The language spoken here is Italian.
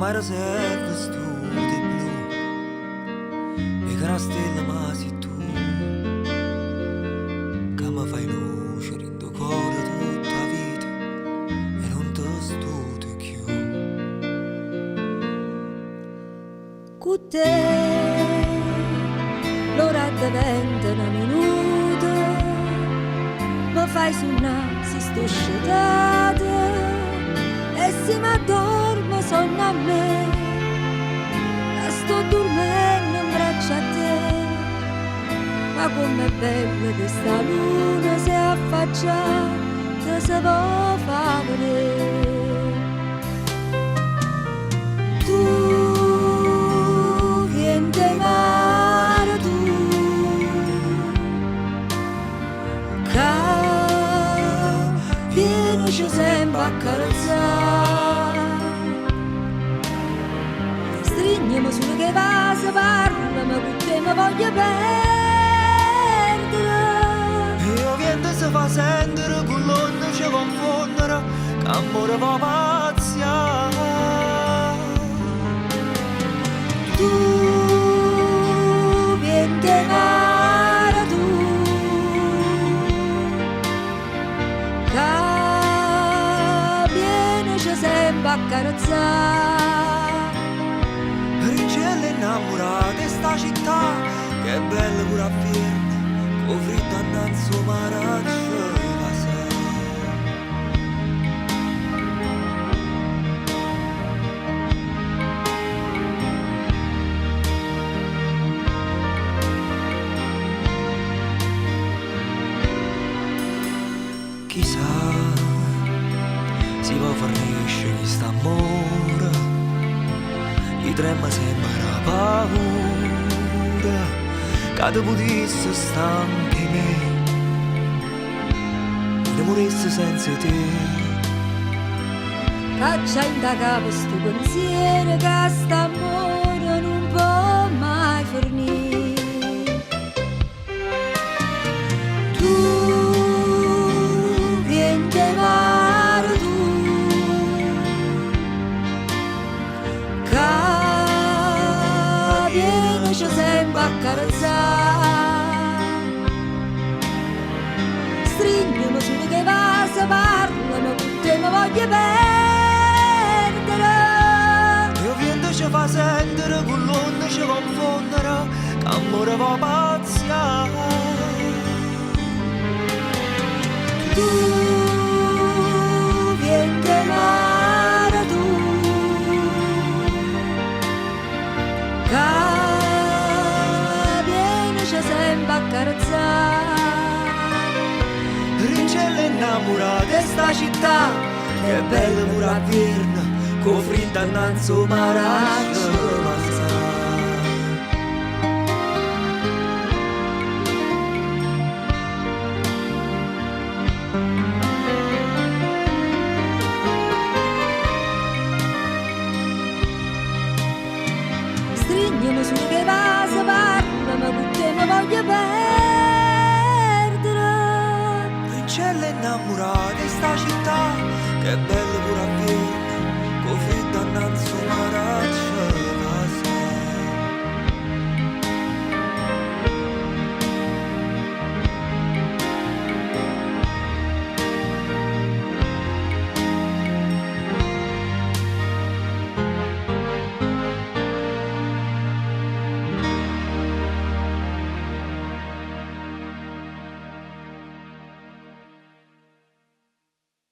mare si è vestute blu e che una stella ma sei tu che mi fai luce rindo cuore tutta la vita e non ti studi più con te l'ora diventa una minuto mi fai suonare si sto sciatata e se mi addormo sonno a me che sto dormendo in braccio a te ma com'è bella questa luna se affaccia te se può far vedere tu vieni da mare tu che vieni ci sempre a carezzare stringiami sulle che vasi parlami con te mi voglio perdere io viento si fa sentire con l'onda ci confondere che amore va pazzia tu vieni da mare tu che vieni ci sempre a carezzare Ricelle innamorate sta città che è bella pure a Vienna con fritto annanzo maraccio va chissà si può far riesce questo amore gli trema sembra paura che te potesse stare anche me ne morisse senza te caccia in da capo sto pensiero che st'amore non può mai fornire tu vieni da mare tu che vieni ci sempre a carezzare stringiami sulle che vasi parlami con te mi voglio perdere io viento ci fa sentire con l'onda ci confondere che amore va pazzia tu vieni da mare tu che vieni ci sempre a carezzare Ricelle innamorate sta città che è bella pure a Vienna con fritto annanzo maraccio